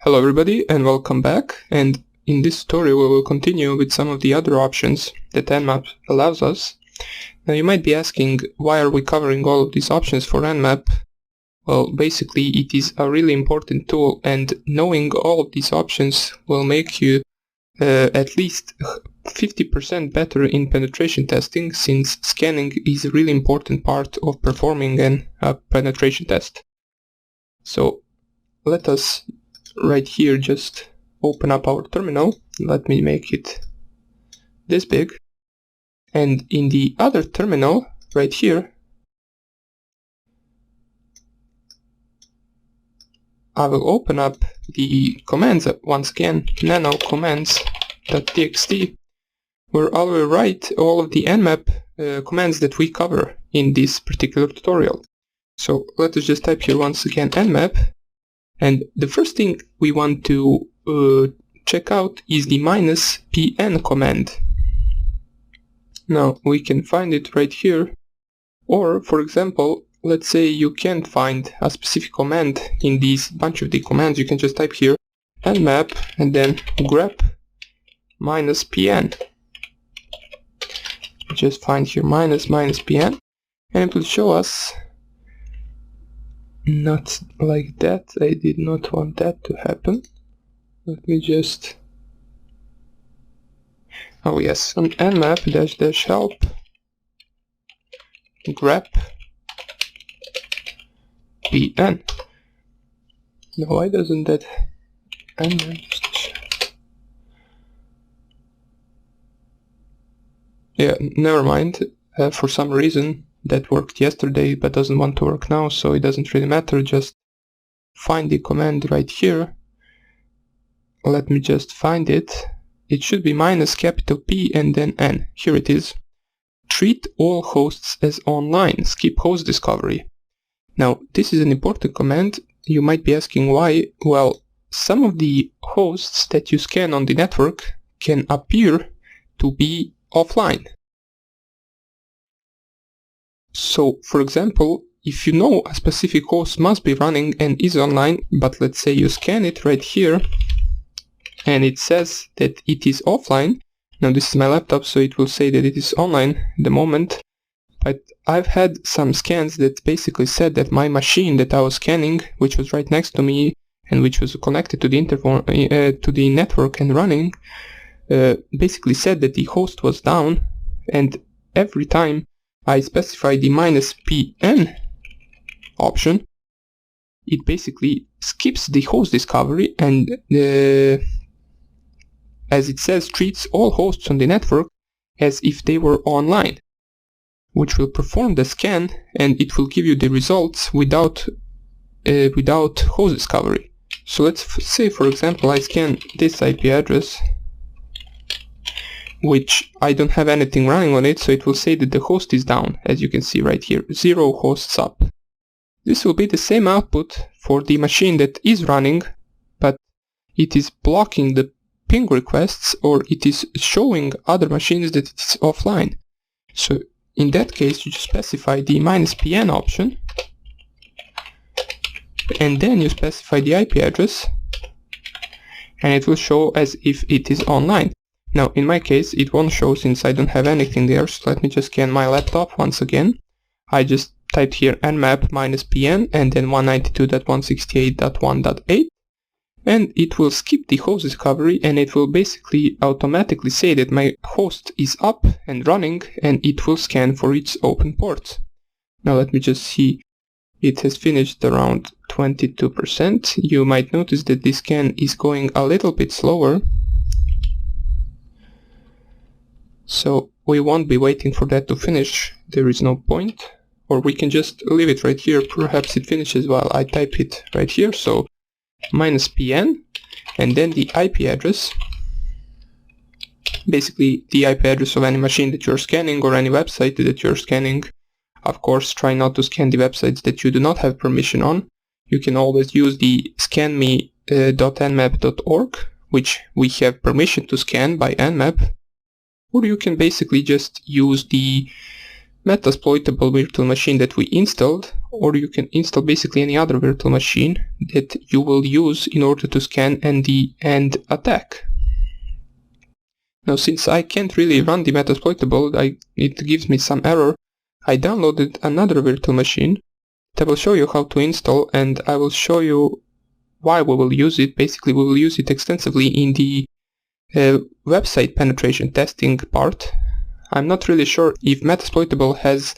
Hello everybody and welcome back, and in this tutorial we will continue with some of the other options that Nmap allows us. Now you might be asking, why are we covering all of these options for Nmap? Well, basically it is a really important tool, and knowing all of these options will make you at least 50% better in penetration testing, since scanning is a really important part of performing a penetration test. So let us right here just open up our terminal. Let me make it this big, and in the other terminal right here I will open up the commands once again, nano commands.txt, where I will write all of the Nmap commands that we cover in this particular tutorial. So let us just type here once again Nmap. And the first thing we want to check out is the -pn command. Now we can find it right here, or for example, let's say you can't find a specific command in this bunch of the commands, you can just type here nmap and then grep -pn. Just find here -pn, and it will show us. Not like that, I did not want that to happen. Let me just... Oh yes, on nmap -- help grep pn. No, why doesn't that nmap? Yeah, never mind. For some reason that worked yesterday but doesn't want to work now, so it doesn't really matter. Just find the command right here. Let me just find it. It should be -P and then n. Here it is. Treat all hosts as online. Skip host discovery. Now this is an important command. You might be asking why. Well, some of the hosts that you scan on the network can appear to be offline. So, for example, if you know a specific host must be running and is online, but let's say you scan it right here and it says that it is offline. Now this is my laptop, so it will say that it is online at the moment, but I've had some scans that basically said that my machine that I was scanning, which was right next to me and which was connected to the network and running, basically said that the host was down, and every time I specify the -pn option, it basically skips the host discovery and as it says, treats all hosts on the network as if they were online, which will perform the scan and it will give you the results without host discovery. So let's say, for example, I scan this IP address, which I don't have anything running on it, so it will say that the host is down, as you can see right here, 0 hosts up. This will be the same output for the machine that is running, but it is blocking the ping requests, or it is showing other machines that it is offline. So in that case you just specify the -pn option, and then you specify the IP address, and it will show as if it is online. Now in my case it won't show since I don't have anything there, so let me just scan my laptop once again. I just typed here nmap -pn and then 192.168.1.8, and it will skip the host discovery, and it will basically automatically say that my host is up and running, and it will scan for its open ports. Now let me just see, it has finished around 22%. You might notice that this scan is going a little bit slower, so we won't be waiting for that to finish, there is no point. Or we can just leave it right here, perhaps it finishes while I type it right here. So -pn and then the IP address, basically the IP address of any machine that you're scanning or any website that you're scanning. Of course, try not to scan the websites that you do not have permission on. You can always use the scanme.nmap.org, which we have permission to scan by Nmap. Or you can basically just use the Metasploitable virtual machine that we installed, or you can install basically any other virtual machine that you will use in order to scan and attack. Now, since I can't really run the Metasploitable, it gives me some error, I downloaded another virtual machine that will show you how to install, and I will show you why we will use it. Basically, we will use it extensively in the website penetration testing part. I'm not really sure if Metasploitable has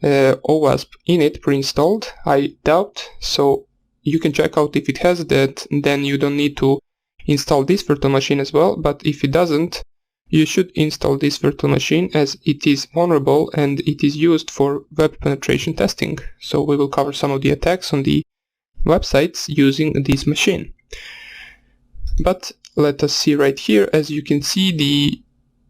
OWASP in it pre-installed. I doubt, so you can check out if it has that, then you don't need to install this virtual machine as well. But if it doesn't, you should install this virtual machine, as it is vulnerable and it is used for web penetration testing. So we will cover some of the attacks on the websites using this machine. But let us see right here. As you can see,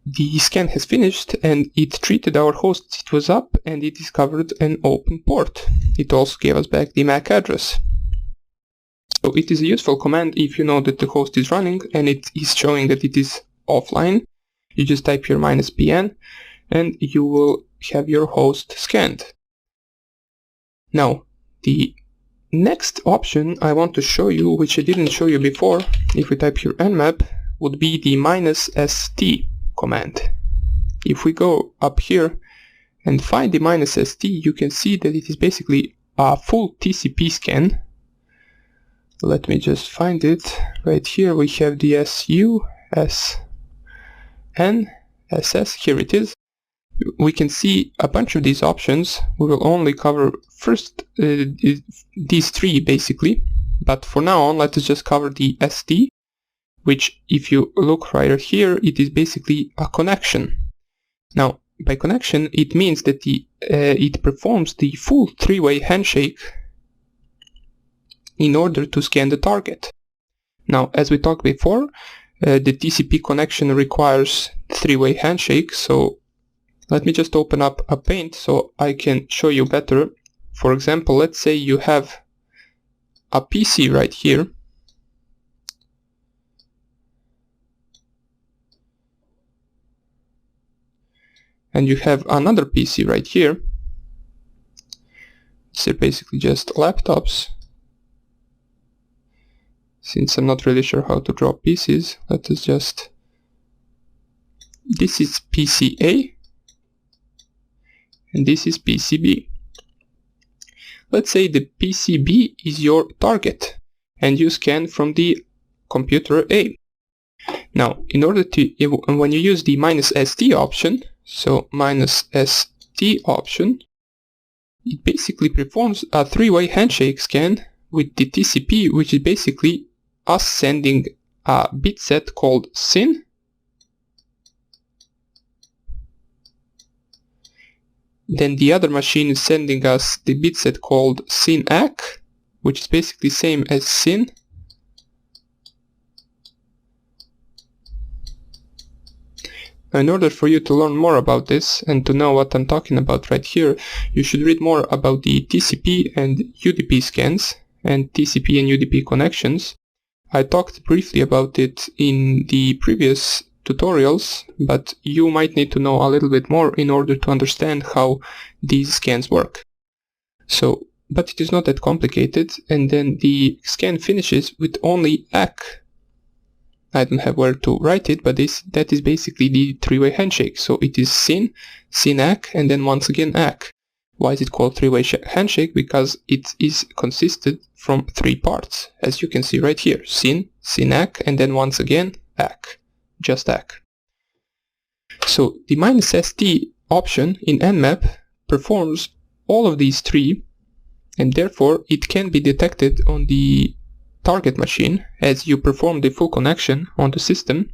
the scan has finished and it treated our host it was up, and it discovered an open port. It also gave us back the MAC address. So it is a useful command if you know that the host is running and it is showing that it is offline. You just type here -pn and you will have your host scanned. Now, the next option I want to show you, which I didn't show you before, if we type here nmap, would be the -st command. If we go up here and find the -st, you can see that it is basically a full TCP scan. Let me just find it. Right here we have the SU, SN, SS, here it is. We can see a bunch of these options. We will only cover first these three basically, but for now on let us just cover the ST, which if you look right here, it is basically a connection. Now, by connection it means that it performs the full three-way handshake in order to scan the target. Now, as we talked before, the TCP connection requires three-way handshake, so let me just open up a paint so I can show you better. For example, let's say you have a PC right here, and you have another PC right here. These are basically just laptops. Since I'm not really sure how to draw PCs, let us just... This is PCA, and this is PCB. Let's say the PCB is your target, and you scan from the computer A. Now, in order to, when you use the -st option, so -st option, it basically performs a three-way handshake scan with the TCP, which is basically us sending a bit set called SYN, then the other machine is sending us the bit set called SYN-ACK, which is basically same as SYN. Now, in order for you to learn more about this and to know what I'm talking about right here, you should read more about the TCP and UDP scans and TCP and UDP connections. I talked briefly about it in the previous tutorials, but you might need to know a little bit more in order to understand how these scans work. So, but it is not that complicated, and then the scan finishes with only ACK. I don't have where to write it, but that is basically the three-way handshake. So it is SYN, SYN-ACK, and then once again ACK. Why is it called three-way handshake? Because it is consisted from three parts, as you can see right here. SYN, SYN-ACK, and then once again ACK. Just ACK. So the -st option in nmap performs all of these three, and therefore it can be detected on the target machine as you perform the full connection on the system,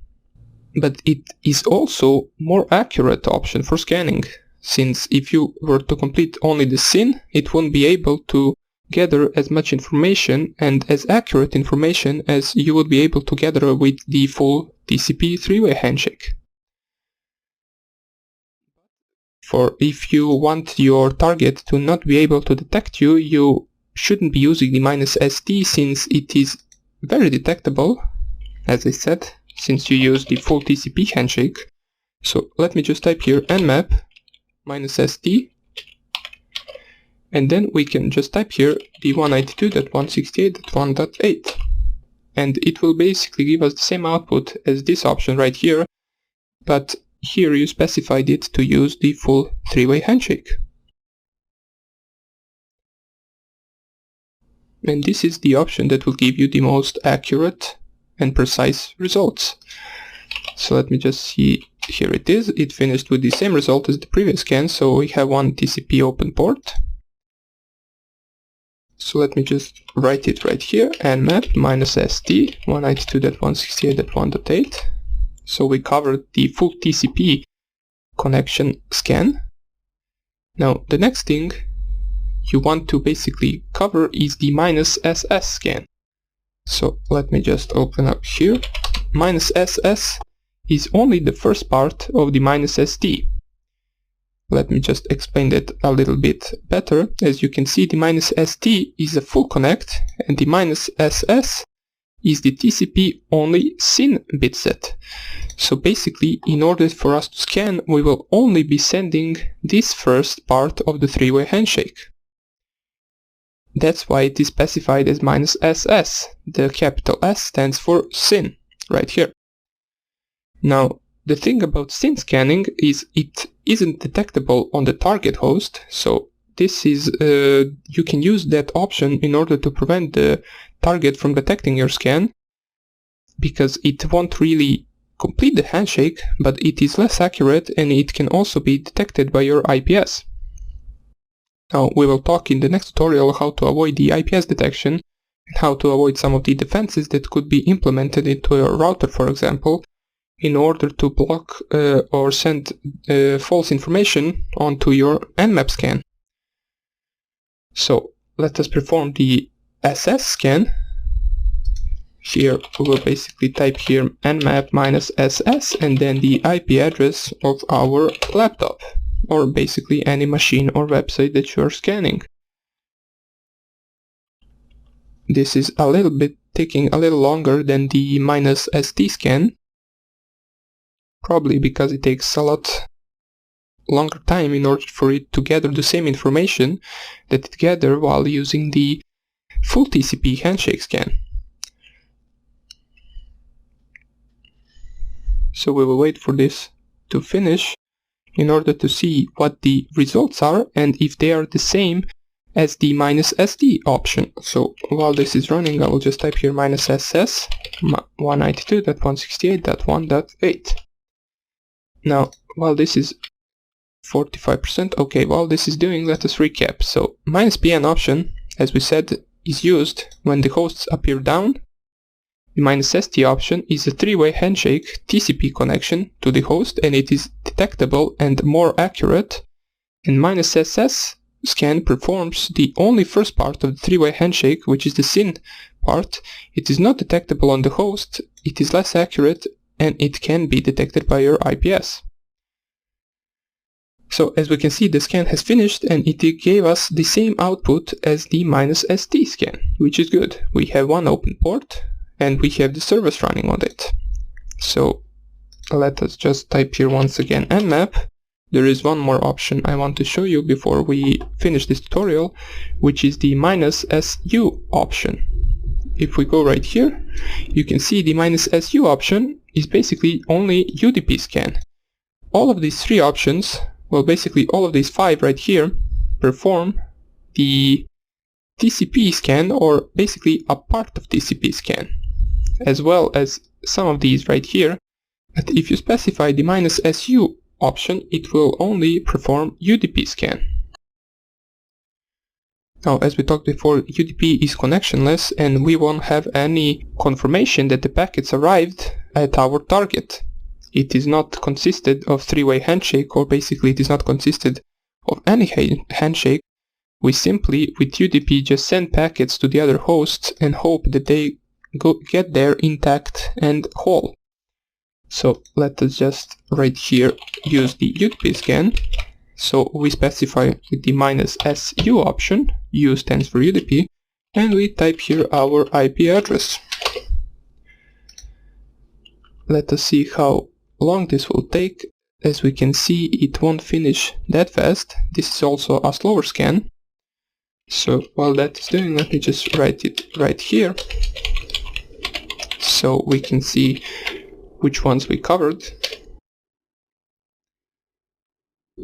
but it is also more accurate option for scanning, since if you were to complete only the SYN, it won't be able to gather as much information and as accurate information as you would be able to gather with the full TCP three-way handshake. For if you want your target to not be able to detect you, you shouldn't be using the -st, since it is very detectable, as I said, since you use the full TCP handshake. So let me just type here nmap -ST, and then we can just type here the 192.168.1.8, and it will basically give us the same output as this option right here, but here you specified it to use the full three-way handshake. And this is the option that will give you the most accurate and precise results. So let me just see, here it is. It finished with the same result as the previous scan, so we have one TCP open port. So let me just write it right here, nmap -ST 192.168.1.8. So we covered the full TCP connection scan. Now the next thing you want to basically cover is the -SS scan. So let me just open up here. -SS is only the first part of the -ST. Let me just explain that a little bit better. As you can see, the -ST is a full connect, and the -SS is the TCP only SYN bit set. So basically, in order for us to scan, we will only be sending this first part of the three-way handshake. That's why it is specified as -SS. The capital S stands for SYN, right here. Now, the thing about SYN scanning is it isn't detectable on the target host, so this is you can use that option in order to prevent the target from detecting your scan, because it won't really complete the handshake, but it is less accurate and it can also be detected by your IPS. Now, we will talk in the next tutorial how to avoid the IPS detection and how to avoid some of the defenses that could be implemented into your router, for example, in order to block or send false information onto your nmap scan. So let us perform the SS scan. Here we will basically type here nmap -SS and then the IP address of our laptop, or basically any machine or website that you are scanning. This is a little bit taking a little longer than the -ST scan, probably because it takes a lot longer time in order for it to gather the same information that it gathered while using the full TCP handshake scan. So we will wait for this to finish in order to see what the results are and if they are the same as the -ST option. So while this is running, I will just type here -SS 192.168.1.8. Now, while this is 45%, okay, while this is doing, let us recap. So -PN option, as we said, is used when the hosts appear down. The -ST option is a three-way handshake TCP connection to the host, and it is detectable and more accurate. And -SS scan performs the only first part of the three-way handshake, which is the SYN part. It is not detectable on the host, it is less accurate, and it can be detected by your IPS. So as we can see, the scan has finished and it gave us the same output as the -ST scan, which is good. We have one open port and we have the service running on it. So let us just type here once again nmap. There is one more option I want to show you before we finish this tutorial, which is the -SU option. If we go right here, you can see the -SU option is basically only UDP scan. All of these three options, well, basically all of these five right here, perform the TCP scan, or basically a part of TCP scan, as well as some of these right here. But if you specify the -SU option, it will only perform UDP scan. Now, as we talked before, UDP is connectionless and we won't have any confirmation that the packets arrived at our target. It is not consisted of three-way handshake, or basically it is not consisted of any handshake. We simply, with UDP, just send packets to the other hosts and hope that they get there intact and whole. So let us just right here use the UDP scan. So we specify with the -SU option, U stands for UDP, and we type here our IP address. Let us see how long this will take. as we can see, it won't finish that fast. This is also a slower scan. So while that is doing, let me just write it right here so we can see which ones we covered.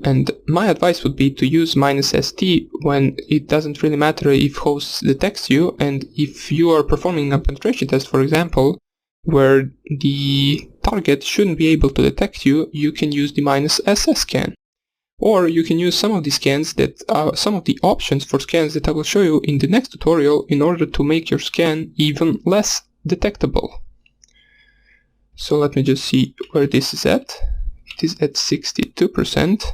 And my advice would be to use -st when it doesn't really matter if hosts detects you, and if you are performing a penetration test, for example, where the target shouldn't be able to detect you, you can use the -ss scan. Or you can use some of the scans that some of the options for scans that I will show you in the next tutorial in order to make your scan even less detectable. So let me just see where this is at. It is at 62%.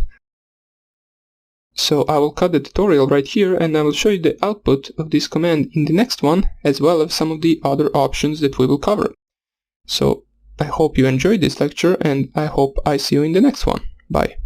So I will cut the tutorial right here, and I will show you the output of this command in the next one, as well as some of the other options that we will cover. So I hope you enjoyed this lecture, and I hope I see you in the next one. Bye.